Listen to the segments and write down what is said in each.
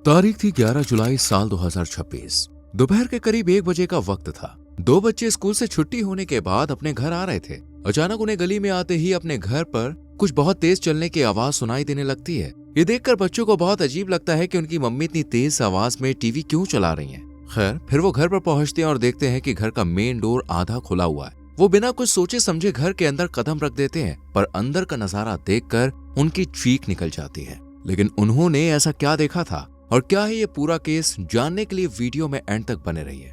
तारीख थी 11 जुलाई साल 2026। दोपहर के करीब 1 बजे का वक्त था। दो बच्चे स्कूल से छुट्टी होने के बाद अपने घर आ रहे थे। अचानक उन्हें गली में आते ही अपने घर पर कुछ बहुत तेज चलने की आवाज सुनाई देने लगती है। ये देखकर बच्चों को बहुत अजीब लगता है कि उनकी मम्मी इतनी तेज आवाज में टीवी क्यों चला रही हैं। खैर, फिर वो घर पर पहुंचते हैं और देखते हैं कि घर का मेन डोर आधा खुला हुआ है। वो बिना कुछ सोचे समझे घर के अंदर कदम रख देते हैं, पर अंदर का नजारा देखकर उनकी चीख निकल जाती है। लेकिन उन्होंने ऐसा क्या देखा था और क्या है ये पूरा केस, जानने के लिए वीडियो में एंड तक बने रहिए।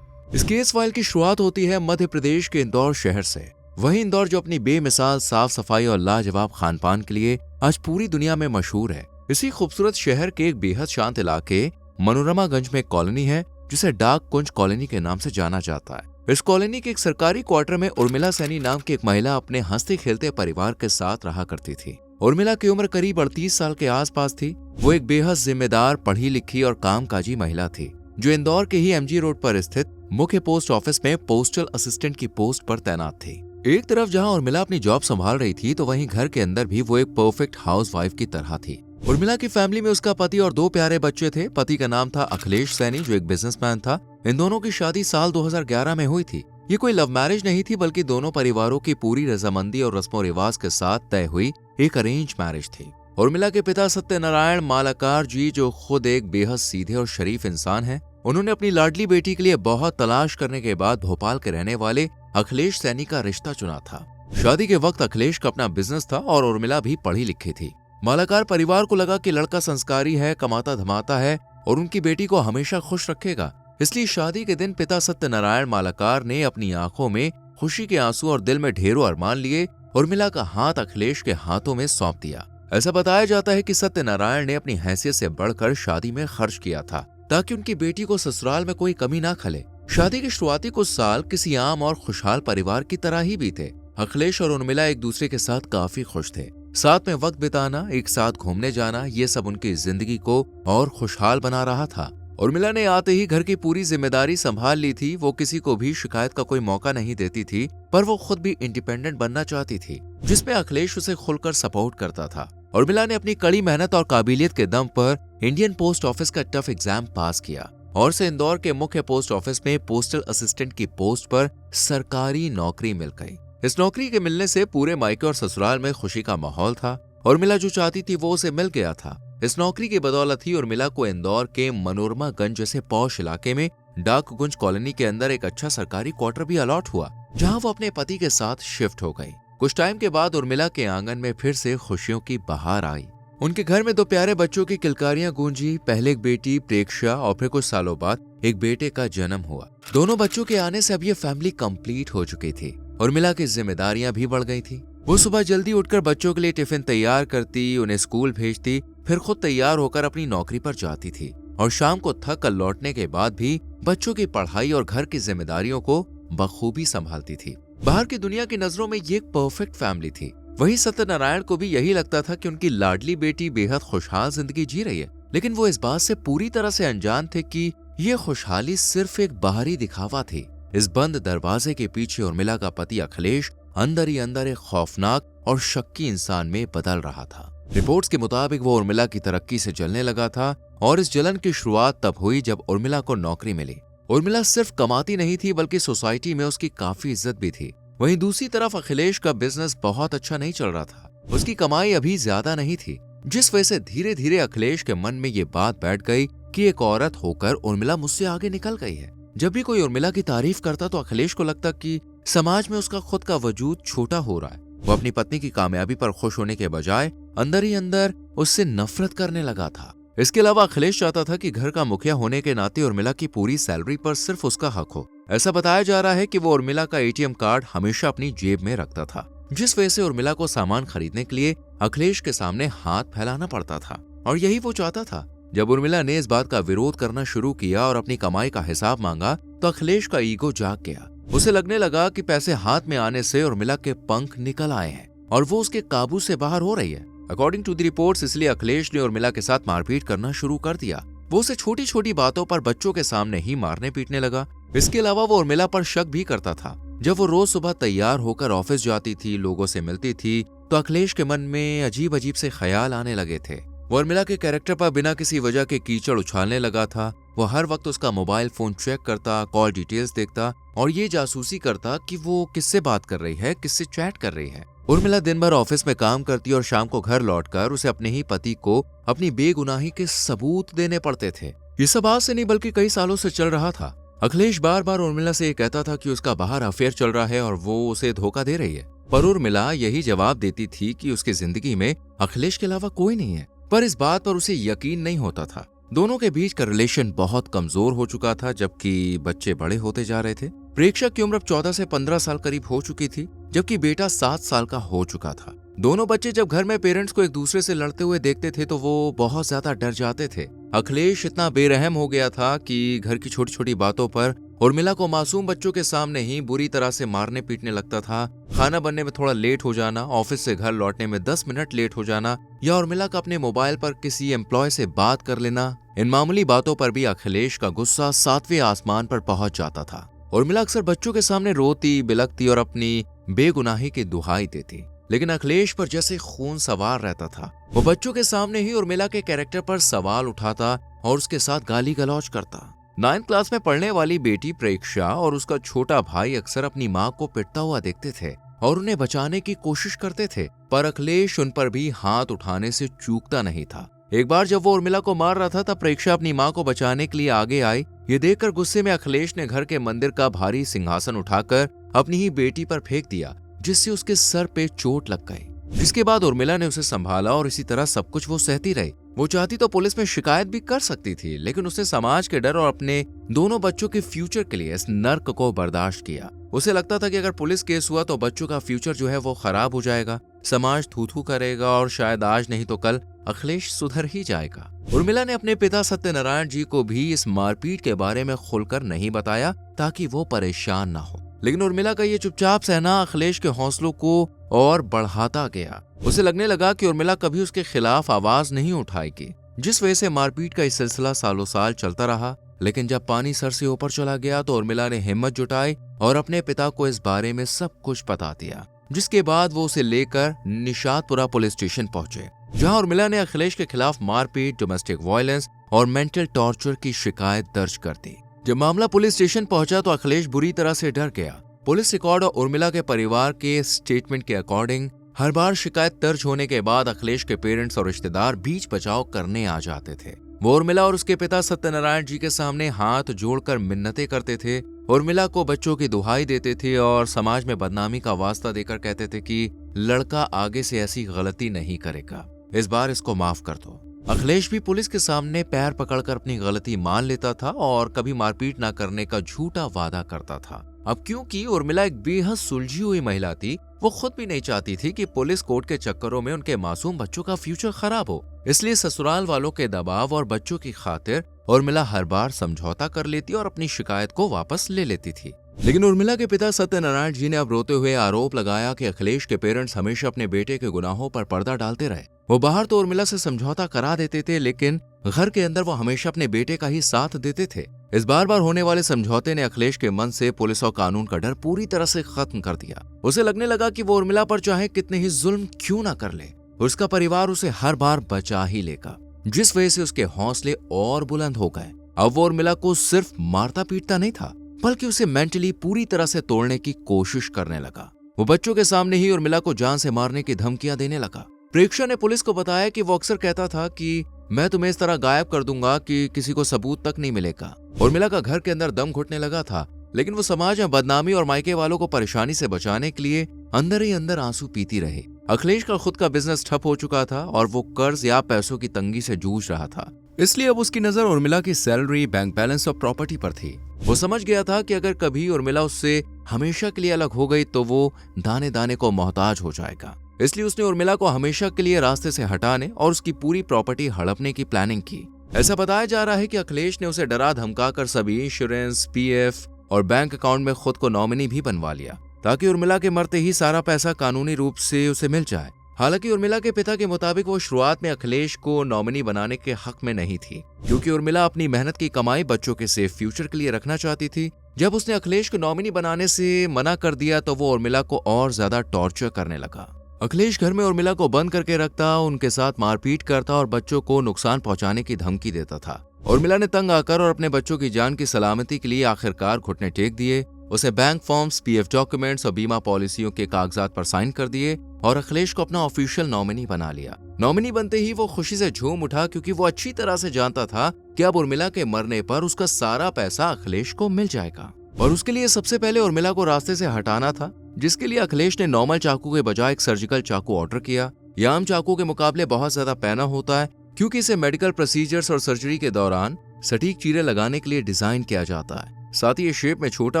इस केस फाइल की शुरुआत होती है मध्य प्रदेश के इंदौर शहर से। वही इंदौर जो अपनी बेमिसाल साफ सफाई और लाजवाब खान पान के लिए आज पूरी दुनिया में मशहूर है। इसी खूबसूरत शहर के एक बेहद शांत इलाके मनोरमागंज में एक कॉलोनी है जिसे डाक कुंज कॉलोनी के नाम से जाना जाता है। इस कॉलोनी के एक सरकारी क्वार्टर में उर्मिला सैनी नाम की एक महिला अपने हंसते खेलते परिवार के साथ रहा करती थी। उर्मिला की उम्र करीब 38 साल के आसपास थी। वो एक बेहद जिम्मेदार, पढ़ी लिखी और कामकाजी महिला थी जो इंदौर के ही एमजी रोड पर स्थित मुख्य पोस्ट ऑफिस में पोस्टल असिस्टेंट की पोस्ट पर तैनात थी। एक तरफ जहां उर्मिला अपनी जॉब संभाल रही थी तो वहीं घर के अंदर भी वो एक परफेक्ट हाउसवाइफ की तरह थी। उर्मिला की फैमिली में उसका पति और 2 प्यारे बच्चे थे। पति का नाम था अखिलेश सैनी जो एक बिजनेसमैन था। इन दोनों की शादी साल 2011 में हुई थी। ये कोई लव मैरिज नहीं थी बल्कि दोनों परिवारों की पूरी रजामंदी और रस्मों रिवाज के साथ तय हुई एक अरेंज मैरिज थी। उर्मिला के पिता सत्यनारायण मालाकार जी जो खुद एक बेहद सीधे और शरीफ इंसान हैं, उन्होंने अपनी लाडली बेटी के लिए बहुत तलाश करने के बाद भोपाल के रहने वाले अखिलेश सैनी का रिश्ता चुना था। शादी के वक्त अखिलेश का अपना बिजनेस था और उर्मिला भी पढ़ी लिखी थी। मालाकार परिवार को लगा कि लड़का संस्कारी है, कमाता धमाता है और उनकी बेटी को हमेशा खुश रखेगा। इसलिए शादी के दिन पिता सत्यनारायण मालाकार ने अपनी आंखों में खुशी के आंसू और दिल में ढेरों अरमान लिए उर्मिला का हाथ अखिलेश के हाथों में सौंप दिया। ऐसा बताया जाता है कि सत्यनारायण ने अपनी हैसियत से बढ़कर शादी में खर्च किया था ताकि उनकी बेटी को ससुराल में कोई कमी ना खले। शादी के शुरुआती कुछ साल किसी आम और खुशहाल परिवार की तरह ही बीते। अखिलेश और उर्मिला एक दूसरे के साथ काफी खुश थे। साथ में वक्त बिताना, एक साथ घूमने जाना, ये सब उनकी जिंदगी को और खुशहाल बना रहा था। उर्मिला ने आते ही घर की पूरी जिम्मेदारी संभाल ली थी। वो किसी को भी शिकायत का कोई मौका नहीं देती थी, पर वो खुद भी इंडिपेंडेंट बनना चाहती थी, जिसमें अखिलेश उसे खुलकर सपोर्ट करता था। उर्मिला ने अपनी कड़ी मेहनत और काबिलियत के दम पर इंडियन पोस्ट ऑफिस का टफ एग्जाम पास किया और से इंदौर के मुख्य पोस्ट ऑफिस में पोस्टल असिस्टेंट की पोस्ट पर सरकारी नौकरी मिल गई। इस नौकरी के मिलने से पूरे मायके और ससुराल में खुशी का माहौल था। उर्मिला जो चाहती थी वो उसे मिल गया था। इस नौकरी की बदौलत ही उर्मिला को इंदौर के मनोरमागंज जैसे पॉश इलाके में डाकगुंज कॉलोनी के अंदर एक अच्छा सरकारी क्वार्टर भी अलॉट हुआ, जहां वो अपने पति के साथ शिफ्ट हो गई। कुछ टाइम के बाद उर्मिला के आंगन में फिर से खुशियों की बहार आई। उनके घर में 2 प्यारे बच्चों की किलकारियां गूंजी। पहले एक बेटी प्रेक्षा और फिर कुछ सालों बाद एक बेटे का जन्म हुआ। दोनों बच्चों के आने से अब ये फैमिली कंप्लीट हो चुकी थी। उर्मिला की जिम्मेदारियां भी बढ़ गई थी। वो सुबह जल्दी उठकर बच्चों के लिए टिफिन तैयार करती, उन्हें स्कूल भेजती, फिर खुद तैयार होकर अपनी नौकरी पर जाती थी और शाम को थक कर लौटने के बाद भी बच्चों की पढ़ाई और घर की जिम्मेदारियों को बखूबी संभालती थी। बाहर की दुनिया की नजरों में ये एक परफेक्ट फैमिली थी। वहीं सत्यनारायण को भी यही लगता था कि उनकी लाडली बेटी बेहद खुशहाल जिंदगी जी रही है, लेकिन वो इस बात से पूरी तरह से अनजान थे कि ये खुशहाली सिर्फ एक बाहरी दिखावा थी। इस बंद दरवाजे के पीछे उर्मिला का पति अखिलेश अंदर ही अंदर एक खौफनाक और शक्की इंसान में बदल रहा था। रिपोर्ट्स के मुताबिक वो उर्मिला की तरक्की से जलने लगा था और इस जलन की शुरुआत तब हुई जब उर्मिला को नौकरी मिली। उर्मिला सिर्फ कमाती नहीं थी बल्कि सोसाइटी में उसकी काफी इज्जत भी थी। वहीं दूसरी तरफ अखिलेश का बिजनेस बहुत अच्छा नहीं चल रहा था। उसकी कमाई अभी ज्यादा नहीं थी, जिस वजह से धीरे धीरे अखिलेश के मन में ये बात बैठ गई कि एक औरत होकर उर्मिला मुझसे आगे निकल गई है। जब भी कोई उर्मिला की तारीफ करता तो अखिलेश को लगता कि समाज में उसका खुद का वजूद छोटा हो रहा है। वो अपनी पत्नी की कामयाबी पर खुश होने के बजाय अंदर ही अंदर उससे नफरत करने लगा था। इसके अलावा अखिलेश चाहता था कि घर का मुखिया होने के नाते उर्मिला की पूरी सैलरी पर सिर्फ उसका हक हो। ऐसा बताया जा रहा है कि वो उर्मिला का एटीएम कार्ड हमेशा अपनी जेब में रखता था, जिस वजह से उर्मिला को सामान खरीदने के लिए अखिलेश के सामने हाथ फैलाना पड़ता था और यही वो चाहता था। जब उर्मिला ने इस बात का विरोध करना शुरू किया और अपनी कमाई का हिसाब मांगा तो अखिलेश का ईगो जाग गया। उसे लगने लगा कि पैसे हाथ में आने से उर्मिला के पंख निकल आए हैं और वो उसके काबू से बाहर हो रही है। अकॉर्डिंग टू द रिपोर्ट्स, इसलिए अखिलेश ने उर्मिला के साथ मारपीट करना शुरू कर दिया। वो उसे छोटी छोटी बातों पर बच्चों के सामने ही मारने पीटने लगा। इसके अलावा वो उर्मिला पर शक भी करता था। जब वो रोज सुबह तैयार होकर ऑफिस जाती थी, लोगों से मिलती थी, तो अखिलेश के मन में अजीब अजीब से ख्याल आने लगे थे। वो उर्मिला के कैरेक्टर पर बिना किसी वजह के कीचड़ उछालने लगा था। वो हर वक्त उसका मोबाइल फोन चेक करता, कॉल डिटेल्स देखता और ये जासूसी करता कि वो किससे बात कर रही है, किससे चैट कर रही है। उर्मिला दिन भर ऑफिस में काम करती और शाम को घर लौटकर उसे अपने ही पति को अपनी बेगुनाही के सबूत देने पड़ते थे। ये सब आज से नहीं बल्कि कई सालों से चल रहा था। अखिलेश बार बार उर्मिला से ये कहता था कि उसका बाहर अफेयर चल रहा है और वो उसे धोखा दे रही है, पर उर्मिला यही जवाब देती थी कि उसकी जिंदगी में अखिलेश के अलावा कोई नहीं है। पर इस बात पर उसे यकीन नहीं होता था। दोनों के बीच का रिलेशन बहुत कमजोर हो चुका था, जबकि बच्चे बड़े होते जा रहे थे। प्रेक्षक की उम्र अब 14 से 15 साल करीब हो चुकी थी, जबकि बेटा 7 साल का हो चुका था। दोनों बच्चे जब घर में पेरेंट्स को एक दूसरे से लड़ते हुए देखते थे तो वो बहुत ज्यादा डर जाते थे। अखिलेश इतना बेरहम हो गया था कि घर की छोटी छोटी बातों पर उर्मिला को मासूम बच्चों के सामने ही बुरी तरह से मारने पीटने लगता था। खाना बनने में थोड़ा लेट हो जाना, ऑफिस से घर लौटने में 10 मिनट लेट हो जाना या उर्मिला का अपने मोबाइल पर किसी एम्प्लॉय से बात कर लेना, इन मामूली बातों पर भी अखिलेश का गुस्सा 7वें आसमान पर पहुंच जाता था। उर्मिला अक्सर बच्चों के सामने रोती, बिलखती और अपनी बेगुनाही की दुहाई देती, लेकिन अखिलेश पर जैसे खून सवार रहता था। वो बच्चों के सामने ही उर्मिला के कैरेक्टर पर सवाल उठाता और उसके साथ गाली गलौज करता। 9th क्लास में पढ़ने वाली बेटी प्रेक्षा और उसका छोटा भाई अक्सर अपनी माँ को पिटता हुआ देखते थे और उन्हें बचाने की कोशिश करते थे, पर अखिलेश उन पर भी हाथ उठाने से चूकता नहीं था। एक बार जब वो उर्मिला को मार रहा था तब प्रेक्षा अपनी माँ को बचाने के लिए आगे आई। ये देखकर गुस्से में अखिलेश ने घर के मंदिर का भारी सिंहासन उठाकर अपनी ही बेटी पर फेंक दिया, जिससे उसके सर पे चोट लग गई। जिसके बाद उर्मिला ने उसे संभाला और इसी तरह सब कुछ वो सहती रही। वो चाहती तो पुलिस में शिकायत भी कर सकती थी, लेकिन उसने समाज के डर और अपने दोनों बच्चों के फ्यूचर के लिए इस नर्क को बर्दाश्त किया। उसे लगता था कि अगर पुलिस केस हुआ तो बच्चों का फ्यूचर जो है वो खराब हो जाएगा, समाज थू थू करेगा और शायद आज नहीं तो कल अखिलेश सुधर ही जाएगा। उर्मिला ने अपने पिता सत्यनारायण जी को भी इस मारपीट के बारे में खुलकर नहीं बताया ताकि वो परेशान ना हो, लेकिन उर्मिला का ये चुपचाप सहना अखिलेश के हौसलों को और बढ़ाता गया। उसे लगने लगा कि उर्मिला कभी उसके खिलाफ आवाज नहीं उठाएगी, जिस वजह से मारपीट का इस सिलसिला सालों साल चलता रहा। लेकिन जब पानी सर से ऊपर चला गया तो उर्मिला ने हिम्मत जुटाई और अपने पिता को इस बारे में सब कुछ बता दिया, जिसके बाद वो उसे लेकर निशातपुरा पुलिस स्टेशन पहुंचे, जहां उर्मिला ने अखिलेश के खिलाफ मारपीट, डोमेस्टिक वायलेंस और मेंटल टॉर्चर की शिकायत दर्ज कर दी। जब मामला पुलिस स्टेशन पहुंचा तो अखिलेश बुरी तरह से डर गया। पुलिस रिकॉर्ड और उर्मिला के परिवार के स्टेटमेंट के अकॉर्डिंग हर बार शिकायत दर्ज होने के बाद अखिलेश के पेरेंट्स और रिश्तेदार बीच बचाव करने आ जाते थे। वो उर्मिला और उसके पिता सत्यनारायण जी के सामने हाथ जोड़कर मिन्नतें करते थे, उर्मिला को बच्चों की दुहाई देते थे और समाज में बदनामी का वास्ता देकर कहते थे कि लड़का आगे से ऐसी गलती नहीं करेगा, इस बार इसको माफ कर दो। अखिलेश भी पुलिस के सामने पैर पकड़कर अपनी गलती मान लेता था और कभी मारपीट न करने का झूठा वादा करता था। अब क्योंकि उर्मिला एक बेहद सुलझी हुई महिला थी, वो खुद भी नहीं चाहती थी कि पुलिस कोर्ट के चक्करों में उनके मासूम बच्चों का फ्यूचर खराब हो, इसलिए ससुराल वालों के दबाव और बच्चों की खातिर उर्मिला हर बार समझौता कर लेती और अपनी शिकायत को वापस ले लेती थी। लेकिन उर्मिला के पिता सत्यनारायण जी ने अब रोते हुए आरोप लगाया कि अखिलेश के पेरेंट्स हमेशा अपने बेटे के गुनाहों पर पर्दा डालते रहे। वो बाहर तो उर्मिला से समझौता करा देते थे, लेकिन घर के अंदर वो हमेशा अपने बेटे का ही साथ देते थे। इस बार बार होने वाले समझौते ने अखिलेश के मन से पुलिस और कानून का डर पूरी तरह से खत्म कर दिया। उसे लगने लगा कि वो उर्मिला पर चाहे कितने ही जुल्म क्यों ना कर ले, उसका परिवार उसे हर बार बचा ही लेगा, जिस वजह से उसके हौसले और बुलंद हो गए। अब वो उर्मिला को सिर्फ मारता पीटता नहीं था, बल्कि उसे मेंटली पूरी तरह से तोड़ने की कोशिश करने लगा। वो बच्चों के सामने ही उर्मिला को जान से मारने की धमकियां देने लगा। प्रेक्षा ने पुलिस को बताया कि वो अक्सर कहता था कि मैं तुम्हें इस तरह गायब कर दूंगा कि किसी को सबूत तक नहीं मिलेगा। उर्मिला का घर के अंदर दम घुटने लगा था, लेकिन वो समाज में बदनामी और मायके वालों को परेशानी से बचाने के लिए अंदर ही अंदर आंसू पीती रही। अखिलेश का खुद का बिजनेस ठप हो चुका था और वो कर्ज या पैसों की तंगी से जूझ रहा था, इसलिए अब उसकी नजर उर्मिला की सैलरी, बैंक बैलेंस और प्रॉपर्टी पर थी। वो समझ गया था कि अगर कभी उर्मिला उससे हमेशा के लिए अलग हो गई तो वो दाने दाने को मोहताज हो जाएगा। इसलिए उसने उर्मिला को हमेशा के लिए रास्ते से हटाने और उसकी पूरी प्रॉपर्टी हड़पने की प्लानिंग की। ऐसा बताया जा रहा है कि अखिलेश ने उसे डरा धमकाकर सभी इंश्योरेंस, पीएफ और बैंक अकाउंट में खुद को नॉमिनी भी बनवा लिया, ताकि उर्मिला के मरते ही सारा पैसा कानूनी रूप से उसे मिल जाए। हालांकि उर्मिला के पिता के मुताबिक वो शुरुआत में अखिलेश को नॉमिनी बनाने के हक में नहीं थी, क्योंकि उर्मिला अपनी मेहनत की कमाई बच्चों के सेफ फ्यूचर के लिए रखना चाहती थी, जब उसने अखिलेश को नॉमिनी बनाने से मना कर दिया तो वो उर्मिला को और ज्यादा टॉर्चर करने लगा। अखिलेश घर में उर्मिला को बंद करके रखता, उनके साथ मारपीट करता और बच्चों को नुकसान पहुंचाने की धमकी देता था। उर्मिला ने तंग आकर और अपने बच्चों की जान की सलामती के लिए आखिरकार घुटने टेक दिए। उसे बैंक फॉर्म्स, पीएफ डॉक्यूमेंट्स और बीमा पॉलिसियों के कागजात पर साइन कर दिए और अखिलेश को अपना ऑफिशियल नॉमिनी बना लिया। नॉमिनी बनते ही वो खुशी से झूम उठा, क्योंकि वो अच्छी तरह से जानता था कि अब उर्मिला के मरने पर उसका सारा पैसा अखिलेश को मिल जाएगा। और उसके लिए सबसे पहले उर्मिला को रास्ते से हटाना था, जिसके लिए अखिलेश ने नॉर्मल चाकू के बजाय एक सर्जिकल चाकू ऑर्डर किया। यह आम चाकू के मुकाबले बहुत ज्यादा पैना होता है, क्योंकि इसे मेडिकल प्रोसीजर्स और सर्जरी के दौरान सटीक चीरे लगाने के लिए डिजाइन किया जाता है। साथ ही ये शेप में छोटा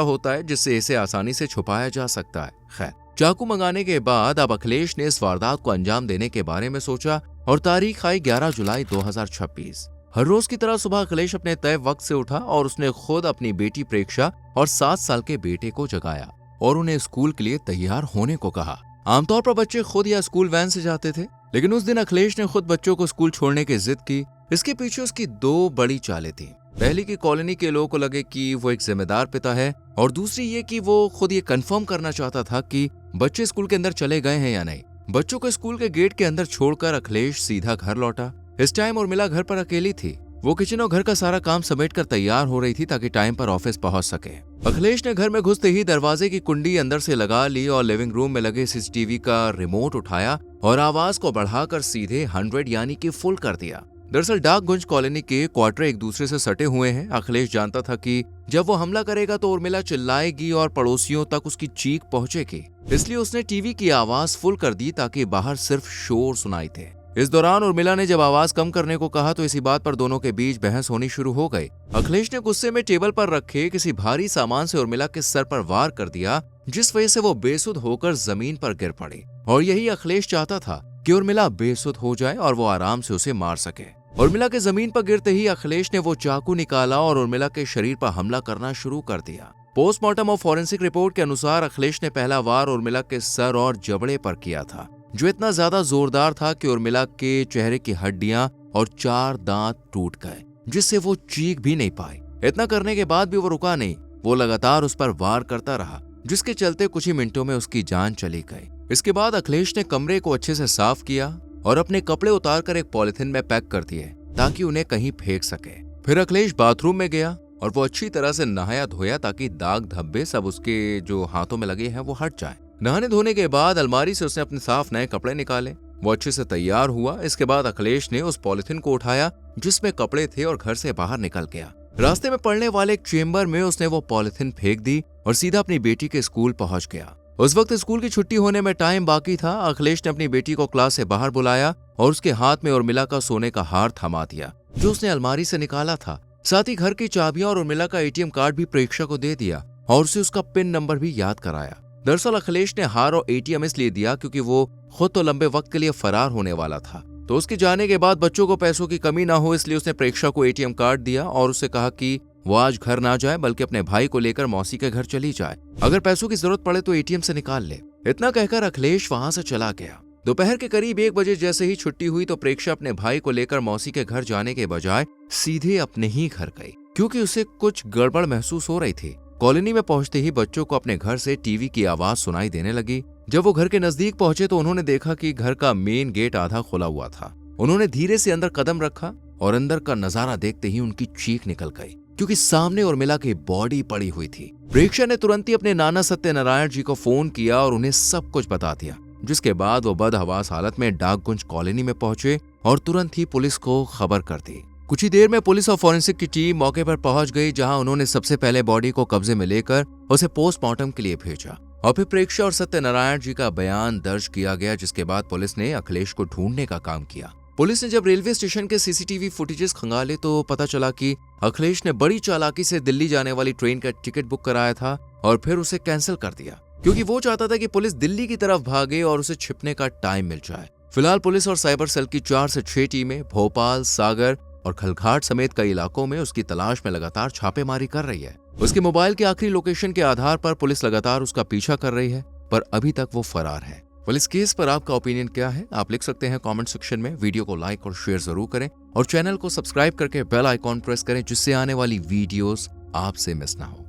होता है, जिससे इसे आसानी से छुपाया जा सकता है। खैर, चाकू मंगाने के बाद अब अखिलेश ने इस वारदात को अंजाम देने के बारे में सोचा और तारीख आई 11 जुलाई 2026। हर रोज की तरह सुबह अखिलेश अपने तय वक्त से उठा और उसने खुद अपनी बेटी प्रेक्षा और 7 साल के बेटे को जगाया और उन्हें स्कूल के लिए तैयार होने को कहा। आमतौर पर बच्चे खुद या स्कूल वैन से जाते थे, लेकिन उस दिन अखिलेश ने खुद बच्चों को स्कूल छोड़ने की जिद की। इसके पीछे उसकी 2 बड़ी चालें थी। पहली की कॉलोनी के लोगों को लगे कि वो एक जिम्मेदार पिता है, और दूसरी ये कि वो खुद ये कंफर्म करना चाहता था कि बच्चे स्कूल के अंदर चले गए हैं या नहीं। बच्चों को स्कूल के गेट के अंदर छोड़कर अखिलेश सीधा घर लौटा। इस टाइम उर्मिला घर पर अकेली थी। वो किचन और घर का सारा काम समेटकर तैयार हो रही थी ताकि टाइम पर ऑफिस पहुंच सके। अखिलेश ने घर में घुसते ही दरवाजे की कुंडी अंदर से लगा ली और लिविंग रूम में लगे सीसीटीवी का रिमोट उठाया और आवाज को बढ़ाकर सीधे 100 यानी कि फुल कर दिया। दरअसल डाकगुंज कॉलोनी के क्वार्टर एक दूसरे से सटे हुए हैं। अखिलेश जानता था कि जब वो हमला करेगा तो उर्मिला चिल्लाएगी और पड़ोसियों तक उसकी चीख पहुंचेगी, इसलिए उसने टीवी की आवाज फुल कर दी ताकि बाहर सिर्फ शोर सुनाई दे। इस दौरान उर्मिला ने जब आवाज कम करने को कहा तो इसी बात पर दोनों के बीच बहस होनी शुरू हो गई। अखिलेश ने गुस्से में टेबल पर रखे किसी भारी सामान से उर्मिला के सर पर वार कर दिया, जिस वजह से वो बेसुध होकर जमीन पर गिर पड़ी। और यही अखिलेश चाहता था कि उर्मिला बेसुध हो जाए और वो आराम से उसे मार सके। उर्मिला के जमीन पर गिरते ही अखिलेश ने वो चाकू निकाला और उर्मिला के शरीर पर हमला करना शुरू कर दिया। पोस्टमार्टम और फॉरेंसिक रिपोर्ट के अनुसार अखिलेश ने पहला वार उर्मिला के सर और जबड़े पर किया था, जो इतना ज्यादा जोरदार था कि उर्मिला के चेहरे की हड्डियां और 4 दांत टूट गए, जिससे वो चीख भी नहीं पाई। इतना करने के बाद भी वो रुका नहीं। वो लगातार उस पर वार करता रहा, जिसके चलते कुछ ही मिनटों में उसकी जान चली गई। इसके बाद अखिलेश ने कमरे को अच्छे से साफ किया और अपने कपड़े उतारकर एक पॉलिथीन में पैक कर दिए ताकि उन्हें कहीं फेंक सके। फिर अखिलेश बाथरूम में गया और वो अच्छी तरह से नहाया धोया ताकि दाग धब्बे सब उसके जो हाथों में लगे हैं वो हट जाए। नहाने धोने के बाद अलमारी से उसने अपने साफ नए कपड़े निकाले। वो अच्छे से तैयार हुआ। इसके बाद अखिलेश ने उस पॉलिथीन को उठाया जिसमें कपड़े थे और घर से बाहर निकल गया। रास्ते में पड़ने वाले एक चेम्बर में उसने वो पॉलिथीन फेंक दी और सीधा अपनी बेटी के स्कूल पहुंच गया। उस वक्त स्कूल की छुट्टी होने में टाइम बाकी था। अखिलेश ने अपनी बेटी को क्लास से बाहर बुलाया और उसके हाथ में उर्मिला का सोने का हार थमा दिया जो उसने अलमारी से निकाला था। साथ ही घर की चाबियां और उर्मिला का एटीएम कार्ड भी प्रेक्षा को दे दिया और उसे उसका पिन नंबर भी याद कराया। दरअसल अखिलेश ने हार और एटीएम इसलिए दिया क्योंकि वो खुद तो लंबे वक्त के लिए फरार होने वाला था, तो उसके जाने के बाद बच्चों को पैसों की कमी ना हो इसलिए उसने प्रेक्षा को एटीएम कार्ड दिया और उससे कहा कि वो आज घर ना जाए बल्कि अपने भाई को लेकर मौसी के घर चली जाए। अगर पैसों की जरूरत पड़े तो एटीएम से निकाल ले। इतना कहकर अखिलेश वहां से चला गया। दोपहर के करीब 1 बजे जैसे ही छुट्टी हुई तो प्रेक्षा अपने भाई को लेकर मौसी के घर जाने के बजाय सीधे अपने ही घर गई क्योंकि उसे कुछ गड़बड़ महसूस हो रही थी। कॉलोनी में पहुंचते ही बच्चों को अपने घर से टीवी की आवाज सुनाई देने लगी। जब वो घर के नजदीक पहुंचे तो उन्होंने देखा कि घर का मेन गेट आधा खुला हुआ था। उन्होंने धीरे से अंदर कदम रखा और अंदर का नजारा देखते ही उनकी चीख निकल गई क्योंकि सामने उर्मिला की बॉडी पड़ी हुई थी। प्रेक्षा ने तुरंत ही अपने नाना सत्यनारायण जी को फोन किया और उन्हें सब कुछ बता दिया, जिसके बाद वो बदहवास हालत में डाकगुंज कॉलोनी में पहुंचे और तुरंत ही पुलिस को खबर कर दी। कुछ ही देर में पुलिस और फॉरेंसिक की टीम मौके पर पहुंच गई, जहां उन्होंने सबसे पहले बॉडी को कब्जे में लेकर उसे पोस्टमार्टम के लिए भेजा और फिर प्रेक्षा और सत्यनारायण जी का बयान दर्ज किया गया, जिसके बाद पुलिस ने अखिलेश को ढूंढने का काम किया। पुलिस ने जब रेलवे स्टेशन के सीसीटीवी फुटेजेस खंगाले तो पता चला कि अखिलेश ने बड़ी चालाकी से दिल्ली जाने वाली ट्रेन का टिकट बुक कराया था और फिर उसे कैंसिल कर दिया क्योंकि वो चाहता था कि पुलिस दिल्ली की तरफ भागे और उसे छिपने का टाइम मिल जाए। फिलहाल पुलिस और साइबर सेल की 4 से 6 टीमें भोपाल, सागर और खलघाट समेत कई इलाकों में उसकी तलाश में लगातार छापेमारी कर रही है। उसके मोबाइल के आखिरी लोकेशन के आधार पर पुलिस लगातार उसका पीछा कर रही है, पर अभी तक वो फरार है। पुलिस केस पर आपका ओपिनियन क्या है? आप लिख सकते हैं कमेंट सेक्शन में। वीडियो को लाइक और शेयर जरूर करें और चैनल को सब्सक्राइब करके बेल आइकॉन प्रेस करें जिससे आने वाली वीडियोस आपसे मिस ना हो।